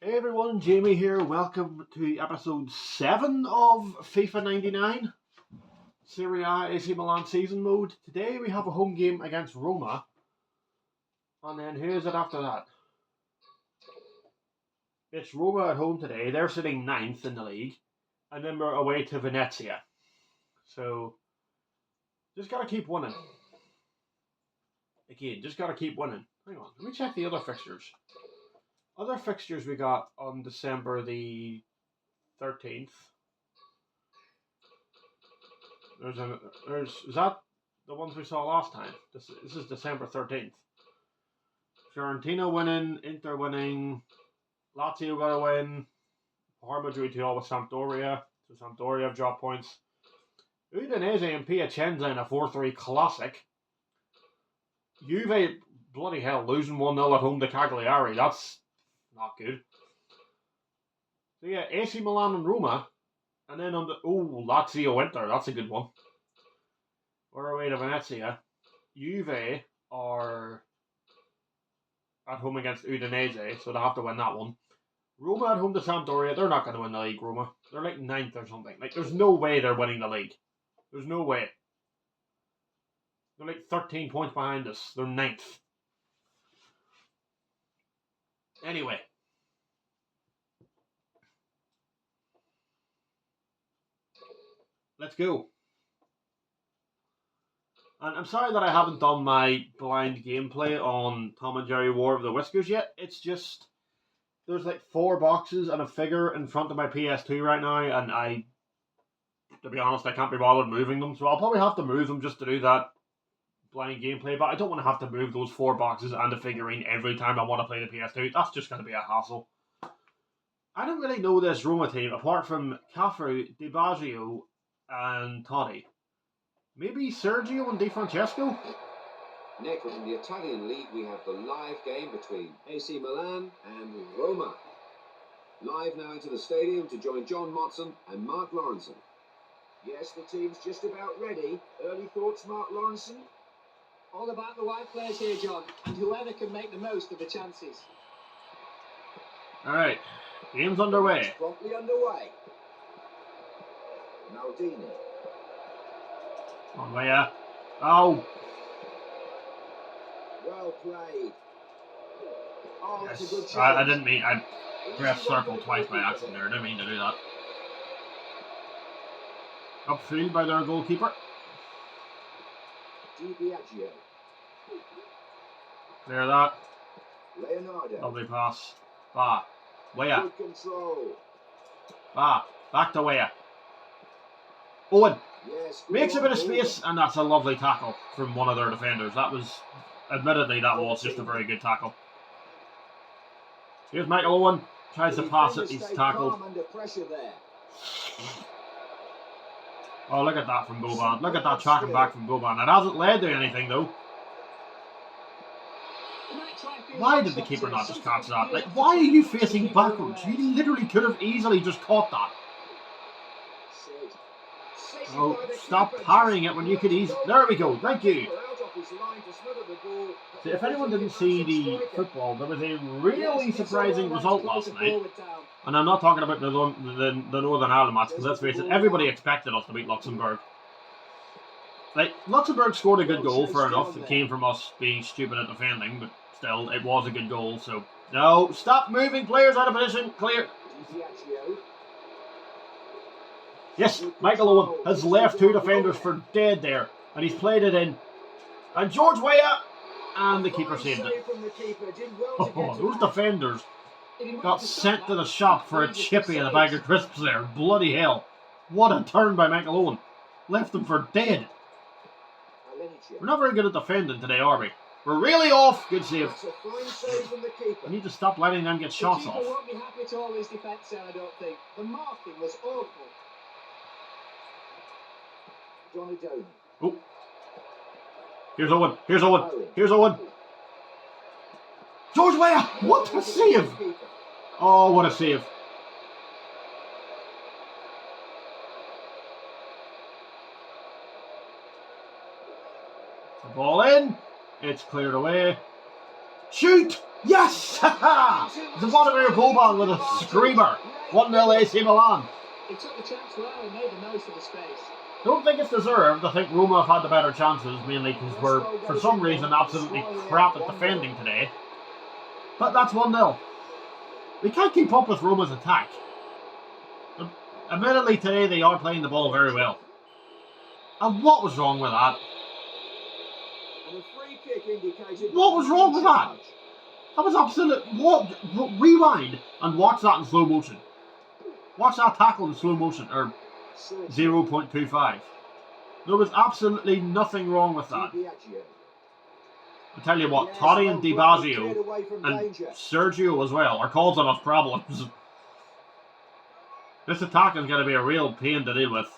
Hey everyone, Jamie here. Welcome to episode 7 of FIFA 99 Serie A AC Milan season mode. Today we have a home game against Roma. And then who is it after that? It's Roma at home today. They're sitting 9th in the league. And then we're away to Venezia. So, just gotta keep winning. Again, just gotta keep winning. Hang on, let me check the other fixtures. Other fixtures we got on December the 13th. Is that the ones we saw last time? This is December 13th. Fiorentina winning, Inter winning, Lazio got a win, Parma drew 2-2 with Sampdoria, so Sampdoria have dropped points. Udinese and Piacenza in a 4-3 classic. Juve, bloody hell, losing 1-0 at home to Cagliari. That's not good. So yeah, AC Milan and Roma. And then on the Lazio Inter, that's a good one. We're away to Venezia. Juve are at home against Udinese, so they have to win that one. Roma at home to Sampdoria, they're not going to win the league, Roma. They're like 9th or something. Like, there's no way they're winning the league. There's no way. They're like 13 points behind us. They're 9th. Anyway. Let's go. And I'm sorry that I haven't done my blind gameplay on Tom and Jerry War of the Whiskers yet. It's just, there's like 4 boxes and a figure in front of my PS2 right now, and to be honest, I can't be bothered moving them, so I'll probably have to move them just to do that blind gameplay, but I don't want to have to move those 4 boxes and a figurine every time I want to play the PS2. That's just going to be a hassle. I don't really know this Roma team, apart from Cafu, Di Baggio, and Totti. Maybe Sergio and Di Francesco? Nick, in the Italian league we have the live game between AC Milan and Roma. Live now into the stadium to join John Motson and Mark Lawrenson. Yes, the team's just about ready. Early thoughts, Mark Lawrenson? All about the right players here, John, and whoever can make the most of the chances. Alright, game's underway. It's promptly underway. Maldini. On Leia. Oh! Well played. Oh, that's a good Yes. shot. I didn't mean, I pressed circle twice by accident there. I didn't mean to do that. Upfield by their goalkeeper. Di Biagio. Clear that. Leonardo. Lovely pass. Ba. Leia. Good control. Ba. Back to Leia. Owen. Yes, Makes a bit of Owen. space, and that's a lovely tackle from one of their defenders. That was, admittedly, that was just a very good tackle. Here's Michael Owen. Tries to pass it. He's tackled. Under pressure there. Oh, look at that from Boban. Look at that tracking back from Boban. It hasn't led to anything, though. Why did the keeper not just catch that? Like, why are you facing backwards? You literally could have easily just caught that. Oh, stop parrying it when you could easily... There we go, thank you. So if anyone didn't see the football, there was a really surprising result last night. And I'm not talking about the Northern Ireland match, because let's face it, everybody expected us to beat Luxembourg. Like, Luxembourg scored a good goal, fair enough. It came from us being stupid at defending, but still, it was a good goal, so... No, stop moving players out of position, clear. Yes, Michael Owen has left 2 defenders for dead there, and he's played it in. And George Weah, and the keeper saved it. Oh, those defenders got sent to the shop for a chippy and a bag of crisps there. Bloody hell. What a turn by Michael Owen. Left them for dead. We're not very good at defending today, are we? We're really off. Good save. We need to stop letting them get shots off. The keeper won't be happy to always defend, I don't think. The marking was awful. Johnny Dolan. Oh. Here's Owen. Here's Owen. Here's Owen. George Weah! What a save! Oh, what a save. The ball in. It's cleared away. Shoot! Yes! The Vladimir Boban with a screamer. 1-0 AC Milan. He took the chance well and made the most of the space. Don't think it's deserved. I think Roma have had the better chances, mainly because we're, for some reason, absolutely crap at defending today. But that's 1-0. We can't keep up with Roma's attack. Admittedly, today they are playing the ball very well. And what was wrong with that? What was wrong with that? That was absolute. What? Rewind and watch that in slow motion. Watch that tackle in slow motion, or 0.25. There was absolutely nothing wrong with that. I tell you what, Totti and Di Baggio and Sergio as well are causing us problems. This attack is going to be a real pain to deal with.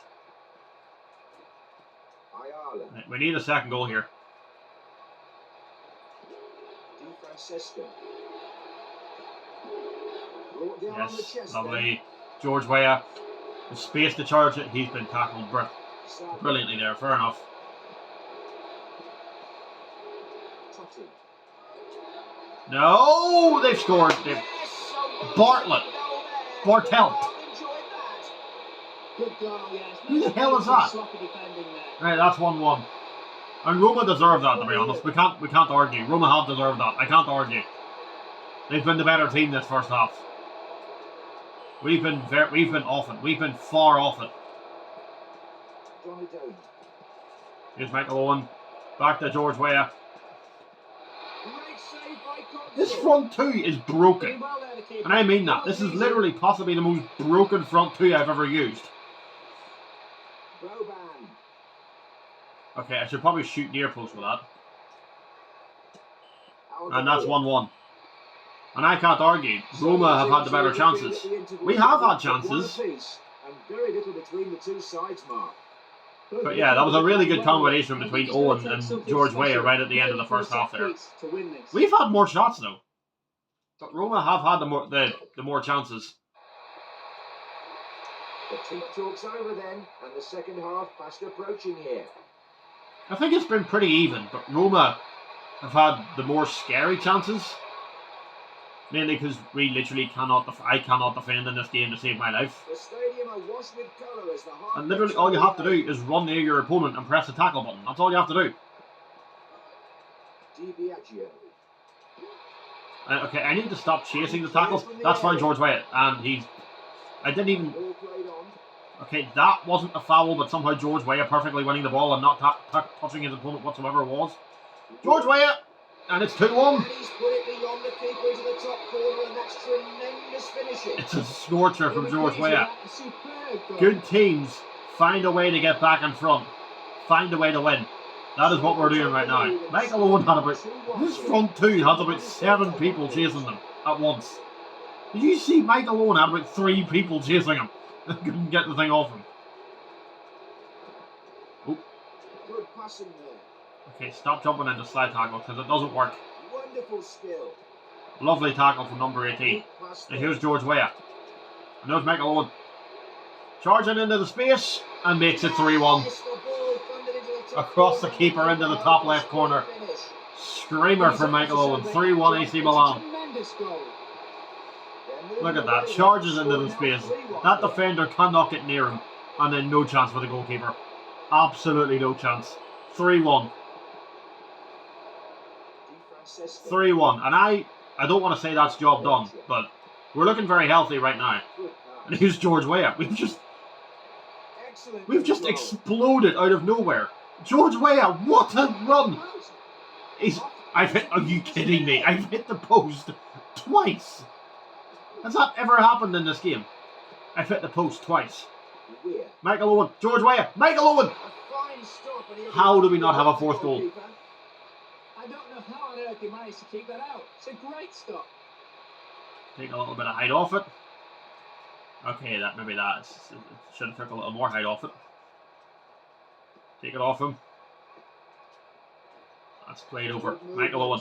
We need a second goal here. Yes, lovely. George Weah, the space to charge it. He's been tackled brilliantly there. Fair enough. No, they've scored. Bartlett. Who the hell is that? Right, that's 1-1. And Roma deserve that, to be honest. We can't argue. Roma have deserved that. I can't argue. They've been the better team this first half. We've been off it. We've been far off it. Here's Michael Owen. Back to George Weah. This front two is broken. And I mean that. This is literally possibly the most broken front two I've ever used. Okay, I should probably shoot near post with that. And that's 1-1. And I can't argue. Roma have had the better chances. We have had chances. But yeah, that was a really good combination between Owen and George Weah right at the end of the first half there. We've had more shots though. But Roma have had the more chances. The team talks over then, and the second half fast approaching here. I think it's been pretty even, but Roma have had the more scary chances. Mainly because we literally I cannot defend in this game to save my life. The stadium awash with colour as the half. And literally all you have to do is run near your opponent and press the tackle button. That's all you have to do. Okay, I need to stop chasing the tackles. That's fine, George Weah. And I didn't even... Okay, that wasn't a foul, but somehow George Weah perfectly winning the ball and not touching his opponent whatsoever was. George Weah! And it's 2-1. He's put it beyond the keeper into the top corner, and that's tremendous finishing. It's a scorcher from George Weah. Good teams find a way to get back in front. Find a way to win. That is what we're doing right now. Michael Owen had this front two has about 7 people chasing them at once. Did you see Michael Owen had about 3 people chasing him? Couldn't get the thing off him. Oh. Good passing there. Okay, stop jumping into slide tackle because it doesn't work. Wonderful skill. Lovely tackle from number 18. And here's George Weah. And there's Michael Owen. Charging into the space and makes it 3-1. Across the keeper into the top left corner. Screamer from Michael Owen. 3-1 AC Milan. Look at that. Charges into the space. That defender cannot get near him. And then no chance for the goalkeeper. Absolutely no chance. 3-1. 3-1. And I don't want to say that's job done, but we're looking very healthy right now. And here's George Weah. We've just exploded out of nowhere. George Weah, what a run! Are you kidding me? I've hit the post twice. Has that ever happened in this game? I've hit the post twice. Michael Owen, George Weah, Michael Owen! How do we not have a fourth goal? I don't know how on earth he managed to keep that out. It's a great stop. Take a little bit of height off it. Okay, maybe that should have took a little more height off it. Take it off him. That's played over. Michael Owen.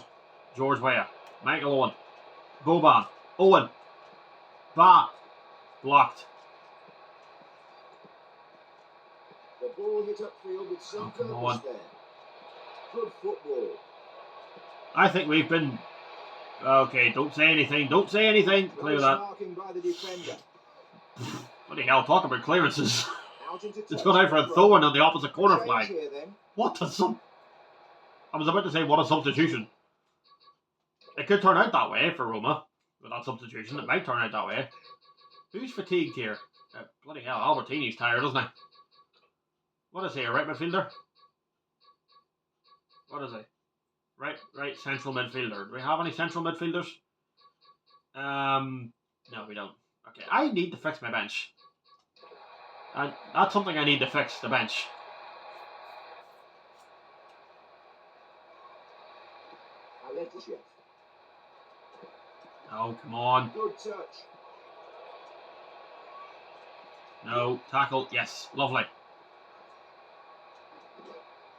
George Weah. Michael Owen. Boban. Owen. Ba. Blocked. The ball hit upfield with some purpose there. Good football. I think we've been Okay, don't say anything. Don't say anything. Clear that. By the defender. Bloody hell, talk about clearances. Out into It's gone out for a throw-in on the opposite corner flag. Here, then. What a I was about to say, what a substitution. It could turn out that way for Roma. With that substitution, it might turn out that way. Who's fatigued here? Bloody hell, Albertini's tired, isn't he? What is he, a right midfielder? What is he? Right central midfielder. Do we have any central midfielders? No, we don't. Okay, I need to fix my bench. And that's something I need to fix, the bench. Oh, come on. Good touch. No, tackle, yes, lovely.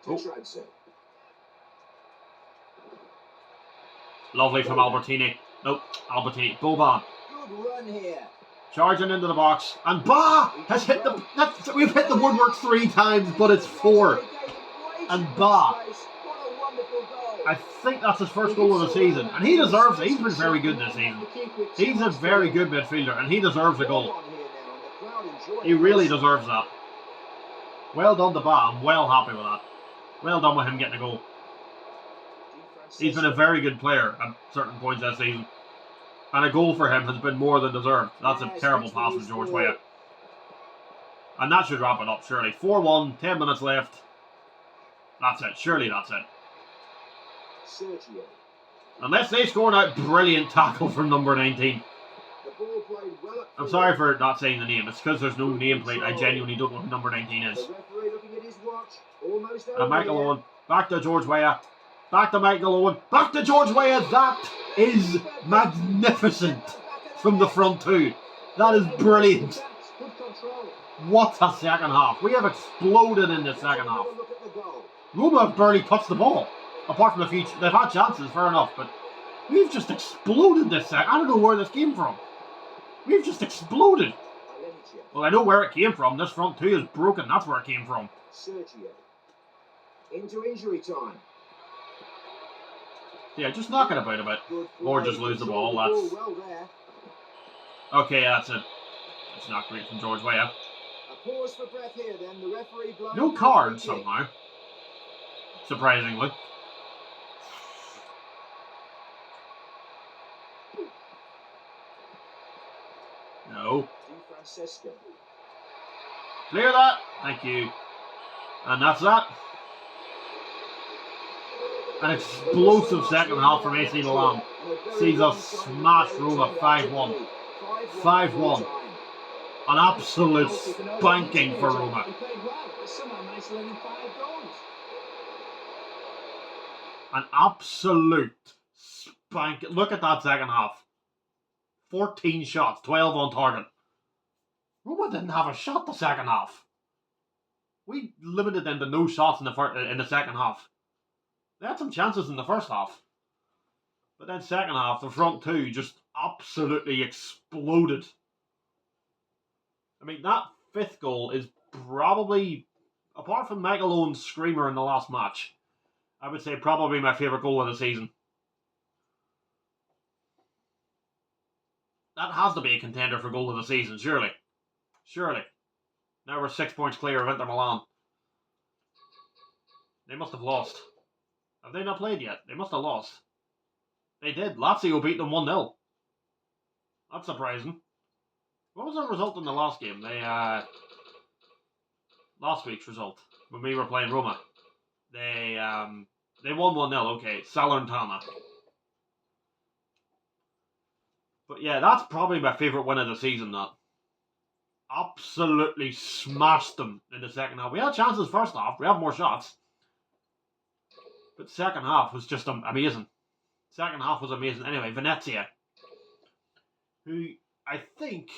Oh. Lovely from Albertini. Nope, Albertini. Boban. Good run here. Charging into the box. And Ba has hit the... We've hit the woodwork 3 times, but it's 4. And Ba. I think that's his first goal of the season. And he deserves it. He's been very good this season. He's a very good midfielder, and he deserves a goal. He really deserves that. Well done to Ba. I'm well happy with that. Well done with him getting a goal. He's been a very good player at certain points this season. And a goal for him has been more than deserved. That's a terrible pass from George Weah. And that should wrap it up, surely. 4-1, 10 minutes left. That's it. Surely that's it. Unless they score now, brilliant tackle from number 19. I'm sorry for not saying the name. It's because there's no nameplate. I genuinely don't know who number 19 is. And Michael Owen. Back to George Weah. Back to Michael Owen. Back to George Weah. That is magnificent from the front two. That is brilliant. What a second half. We have exploded in the second half. Roma have barely touched the ball. Apart from the few, they've had chances, fair enough, but we've just exploded this second. I don't know where this came from. We've just exploded. Well, I know where it came from. This front two is broken. That's where it came from. Into injury time. Yeah, just knock it about a bit. Or just lose the ball. That's... Okay, that's it. It's not great from George Weah. Pause for breath here, then. The referee no card somehow. Surprisingly. No. Clear that. Thank you. And that's that. An explosive second half from AC Milan sees us smash Roma 5-1. 5-1. An absolute spanking for Roma. An absolute spanking. Look at that second half. 14 shots, 12 on target. Roma didn't have a shot the second half. We limited them to no shots in the second half. They had some chances in the first half. But then second half, the front two just absolutely exploded. I mean, that 5th goal is probably, apart from Michael Owen's screamer in the last match, I would say probably my favourite goal of the season. That has to be a contender for goal of the season, surely. Surely. Now we're 6 points clear of Inter Milan. They must have lost. Have they not played yet? They must have lost. They did. Lazio beat them 1-0. That's surprising. What was the result in the last game? Last week's result, when we were playing Roma. They won 1-0, okay. Salernitana. But yeah, that's probably my favourite win of the season, that. Absolutely smashed them in the second half. We had chances first half. We had more shots. But second half was just amazing. Second half was amazing. Anyway, Venezia. Who, I think,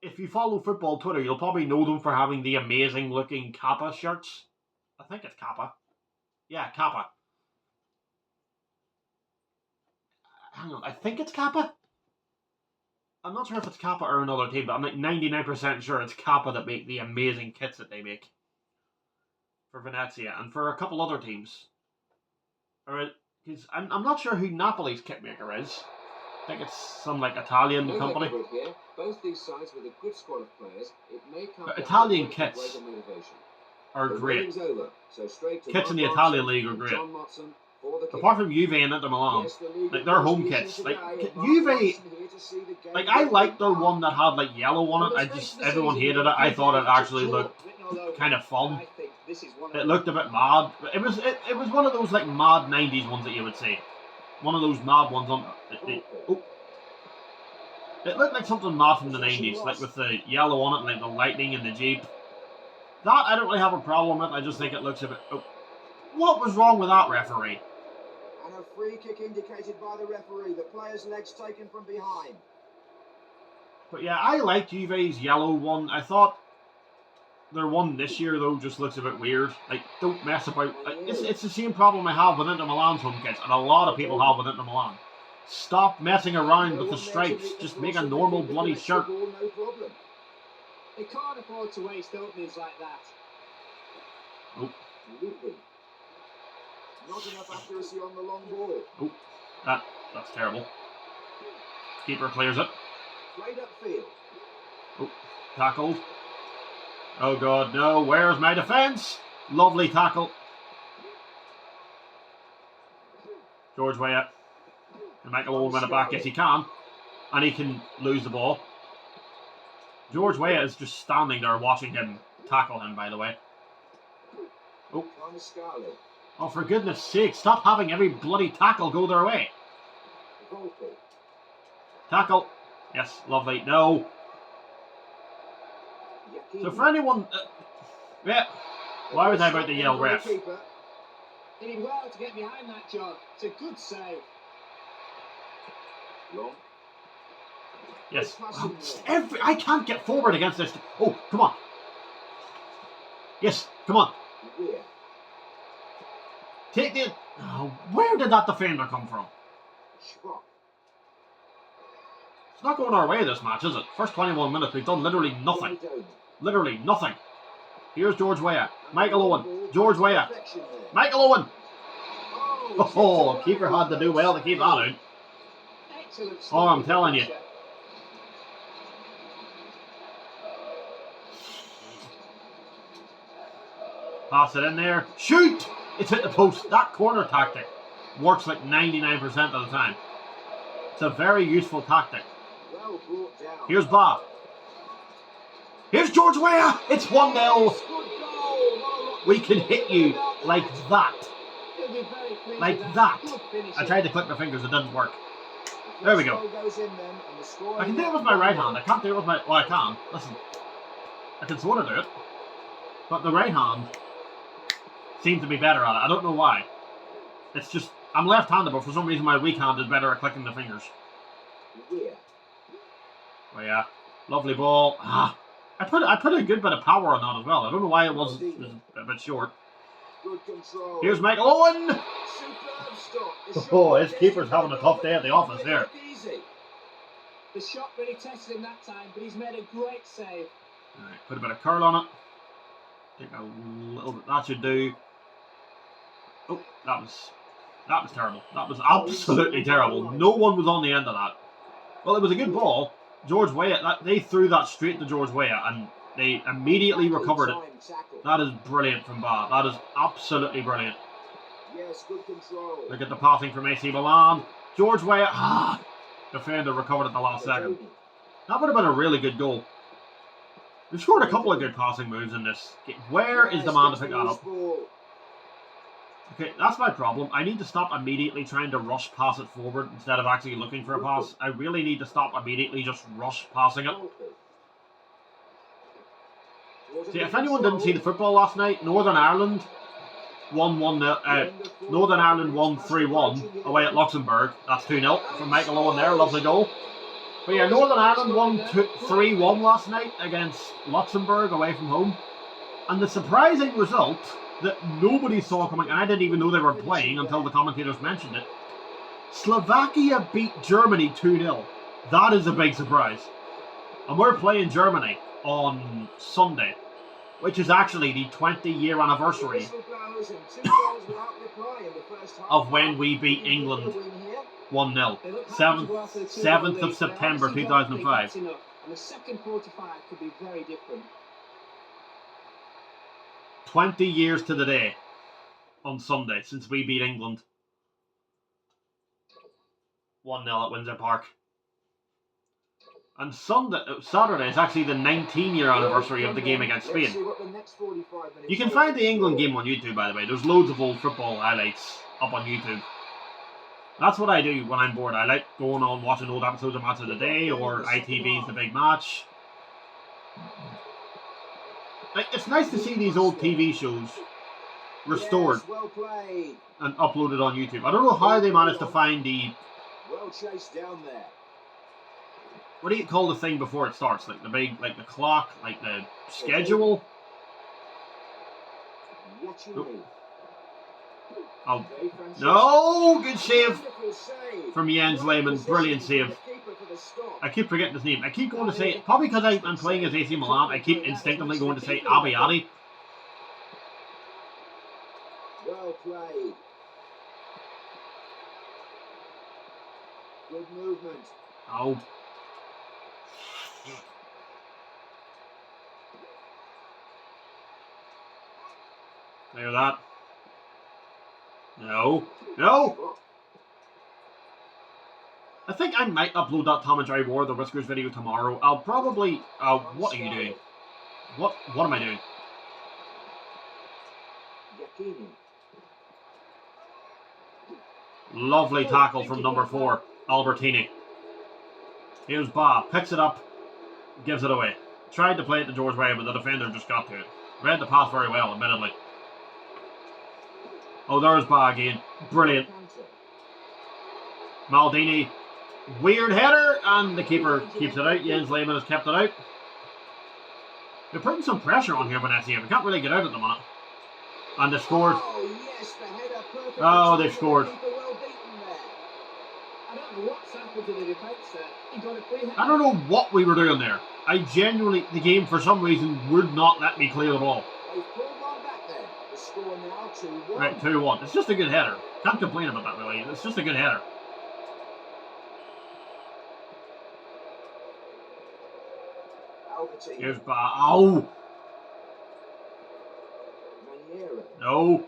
if you follow football Twitter, you'll probably know them for having the amazing looking Kappa shirts. I think it's Kappa. Yeah, Kappa. Hang on, I think it's Kappa. I'm not sure if it's Kappa or another team, but I'm like 99% sure it's Kappa that make the amazing kits that they make. For Venezia, and for a couple other teams. Or Because I'm not sure who Napoli's kitmaker is. I think it's some like Italian No company. record here. Both these sides with a good squad of players. It may come But down Italian to kits greater motivation. are The great. ratings over, so straight to Kits in the Mark Italian Lawrenson league are and great. John Motson for the Apart kick. from Juve and Inter Milan, Yes, the league like their home is kits, today, like and Mark Juve, Lawrenson here to see the game like I go liked their far. one that had like yellow on it. Everyone hated it. I thought it actually looked kind of fun. It looked a bit mad. It was one of those like mad 90s ones that you would say. One of those mad ones on. It looked like something mad from the 90s, like with the yellow on it, and like the lightning and the jeep. That I don't really have a problem with. I just think it looks a bit. Oh. What was wrong with that referee? And a free kick indicated by the referee. The player's legs taken from behind. But yeah, I liked Juve's yellow one. I thought their one this year though just looks a bit weird. Like, don't mess about. It's the same problem I have with Inter Milan's home kits, and a lot of people have with Inter Milan. Stop messing around with the stripes. Just make a normal bloody shirt. No problem. They can't afford to waste openings like that. Oh. Not enough accuracy on the long ball. Oh, that's terrible. Keeper clears it. Played upfield. Oh, tackled. Oh god, no. Where's my defence? Lovely tackle. George Weah. And Michael Owen win it back. Yes, he can. And he can lose the ball. George Weah is just standing there watching him tackle him, by the way. Oh. Oh, for goodness sake, stop having every bloody tackle go their way. Tackle. Yes, lovely. No. So for anyone... yeah. Why was I about to yell ref? He did well to get behind that, John. It's a good save. Yes. I can't get forward against this. Oh, come on. Yes, come on. Take the... Oh, where did that defender come from? It's not going our way this match, is it? First 21 minutes, we've done literally nothing. Literally nothing. Here's George Weah. Michael Owen. George Weah. Michael Owen. Oh, keeper had to do well to keep that out. Oh, I'm telling you. Pass it in there. Shoot! It's hit the post. That corner tactic works like 99% of the time. It's a very useful tactic. Here's Ba. Here's George Weah. It's 1-0. We can hit you like that. Like that. I tried to click my fingers. It didn't work. There we go. I can do it with my right hand. I can't do it with my... Well, I can. Listen. I can sort of do it. But the right hand seems to be better at it. I don't know why. It's just... I'm left-handed, but for some reason my weak hand is better at clicking the fingers. Oh yeah. Lovely ball. Ah. I put a good bit of power on that as well. I don't know why it was a bit short. Here's Michael Owen! Oh, his keeper's having a tough day at the office here. The shot really tested him that time, but he's made a great save. Alright, put a bit of curl on it. Take a little bit. That should do. Oh, that was terrible. That was absolutely terrible. No one was on the end of that. Well, it was a good ball. George Weah, they threw that straight to George Weah and they immediately recovered it. That is brilliant from Ba. That is absolutely brilliant. Yes, good control. Look at the passing from AC Milan. George Weah. Defender recovered at the last second. That would have been a really good goal. We've scored a couple of good passing moves in this. Where is the man to pick that up? Okay, that's my problem. I need to stop immediately trying to rush pass it forward instead of actually looking for a pass. I really need to stop immediately just rush passing it. See, if anyone didn't see the football last night, Northern Ireland won 3-1 away at Luxembourg. That's 2-0 from Michael Owen there. Lovely goal. But yeah, Northern Ireland won 3-1 last night against Luxembourg away from home. And the surprising result that nobody saw coming, and I didn't even know they were playing until the commentators mentioned it, Slovakia beat Germany 2-0. That is a big surprise. And we're playing Germany on Sunday. which is actually the 20-year anniversary of when we beat England 1-0. 7th of September 2005. And the second 45 could be very different. 20 years to the day on Sunday since we beat England 1-0 at Windsor Park. And Saturday is actually the 19-year anniversary of the game against Spain. You can find the England game on YouTube, by the way. There's loads of old football highlights up on YouTube. That's what I do when I'm bored. I like going on watching old episodes of Match of the Day or ITV's The Big Match. It's nice to see these old TV shows restored and uploaded on YouTube. I don't know how they managed to find the... Well chased down there. What do you call the thing before it starts? Like the big, like the clock, like the schedule? Oh, no! Good save from Jens Lehmann. Brilliant save. I keep forgetting his name. I keep going to say, probably because I'm playing as AC Milan, I keep instinctively going to say Abiyadi. Well played. Good movement. Oh. Clear that. No. No! I think I might upload that Tom and Jerry War of the Whiskers video tomorrow. I'll probably... what are you doing? What am I doing? Lovely tackle from number 4, Albertini. Here's Ba. Picks it up. Gives it away. Tried to play it to George Weah, but the defender just got to it. Read the pass very well, admittedly. Oh, there's Ba again. Brilliant. Maldini. Weird header, and the keeper keeps it out. Jens Lehmann has kept it out. They're putting some pressure on here, Venezia. We can't really get out at the minute. And they scored. Oh, yes, the header perfect. Oh, they've scored. I don't know what's happened to the defence there. He got a free header. I don't know what we were doing there. I genuinely, the game for some reason would not let me clear the ball. They've pulled one back there. The score now 2-1. Right, 2-1. It's just a good header. Can't complain about that really. It's just a good header. Here's Ba. Oh! No.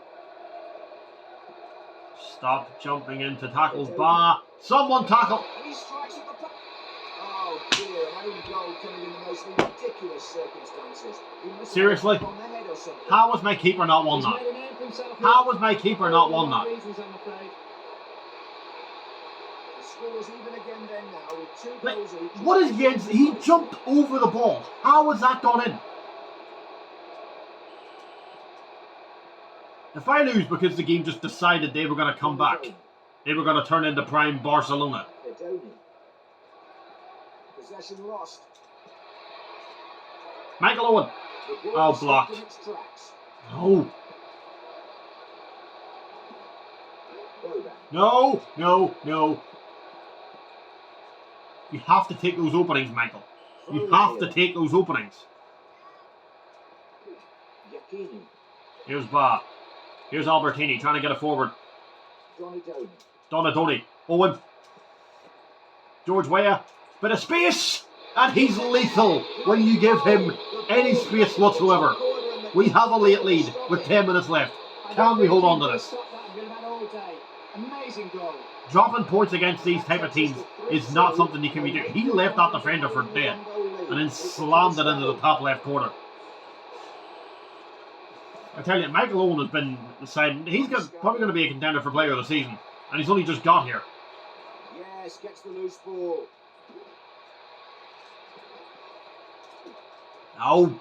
Stop jumping into tackles, Ba. Someone tackle. He strikes at the top. Oh dear, an own goal coming in the most ridiculous circumstances. Seriously? How was my keeper not won that? How was my keeper not won that? Like, what is Jens? He jumped over the ball. How was that gone in? If I lose because the game just decided they were going to come back, they were going to turn into prime Barcelona. Possession lost. Michael Owen. Oh, blocked. No. No, no, no. You have to take those openings, Michael. You have to take those openings. Here's Ba. Here's Albertini trying to get it forward. Donadoni. Owen. George Weah. Bit of space. And he's lethal when you give him any space whatsoever. We have a late lead with 10 minutes left. Can we hold on to this? Amazing goal. Dropping points against these type of teams is not something you can be doing. He left that defender for dead and then slammed it into the top left corner. I tell you, Michael Owen has been deciding he's probably going to be a contender for player of the season, and he's only just got here. Yes, gets the loose ball. No.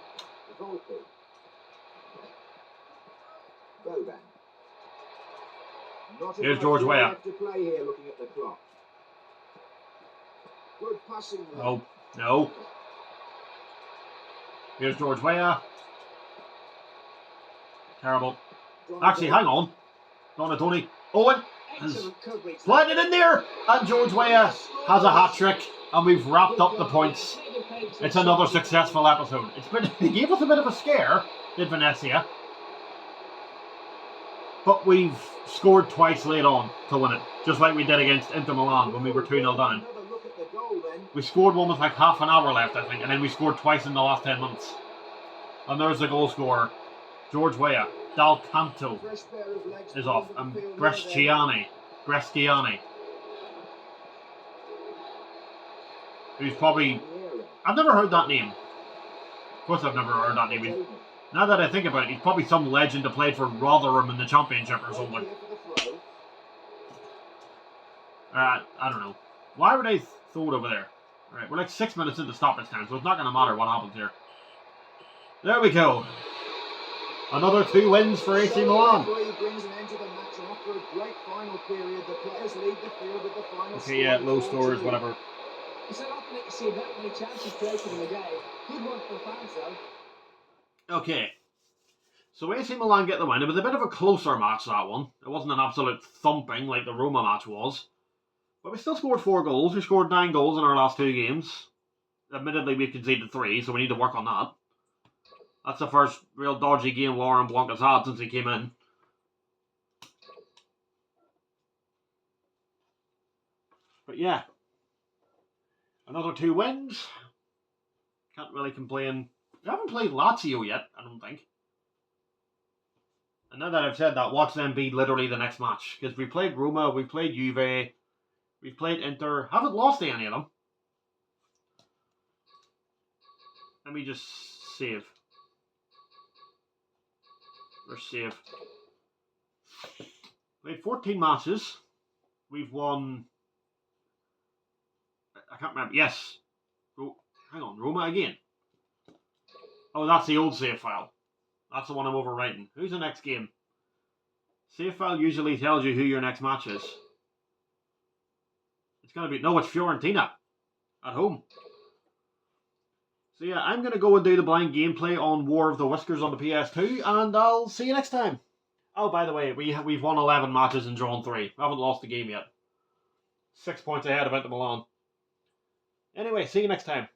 Here's George Weah. No, no. Here's George Weah. Terrible. Actually, hang on. Donadoni. Owen has slided in there, and George Weah has a hat trick, and we've wrapped up the points. It's another successful episode. It gave us a bit of a scare, did Venezia. But we've scored twice late on to win it, just like we did against Inter Milan when we were 2-0 down. We scored one with like half an hour left, I think, and then we scored twice in the last 10 minutes. And there's the goal scorer, George Weah. Dal Canto is off, and Bresciani, who's probably... I've never heard that name. Of course I've never heard that name. Now that I think about it, he's probably some legend that played for Rotherham in the Championship or something. I don't know. Why would they throw it over there? Alright, we're like 6 minutes into stoppage time, so it's not going to matter what happens here. There we go. Another 2 wins for AC Milan. Okay, yeah, low scores, whatever. It's not often that you see that many chances created in the game. Good one for the fans, though. Okay. So AC Milan get the win. It was a bit of a closer match, that one. It wasn't an absolute thumping like the Roma match was. But we still scored 4 goals. We scored 9 goals in our last 2 games. Admittedly, we've conceded 3, so we need to work on that. That's the first real dodgy game Laurent Blanc has had since he came in. But yeah. Another 2 wins. Can't really complain. We haven't played Lazio yet, I don't think. And now that I've said that, watch them be literally the next match. Because we played Roma, we played Juve, we've played Inter. Haven't lost to any of them. Let me just save. Where's save? Played 14 matches. We've won... I can't remember. Yes. Hang on, Roma again. Oh, that's the old save file. That's the one I'm overwriting. Who's the next game? Save file usually tells you who your next match is. It's going to be... No, it's Fiorentina. At home. So yeah, I'm going to go and do the blind gameplay on War of the Whiskers on the PS2, and I'll see you next time. Oh, by the way, we've won 11 matches and drawn 3. We haven't lost the game yet. 6 points ahead of Inter Milan. Anyway, see you next time.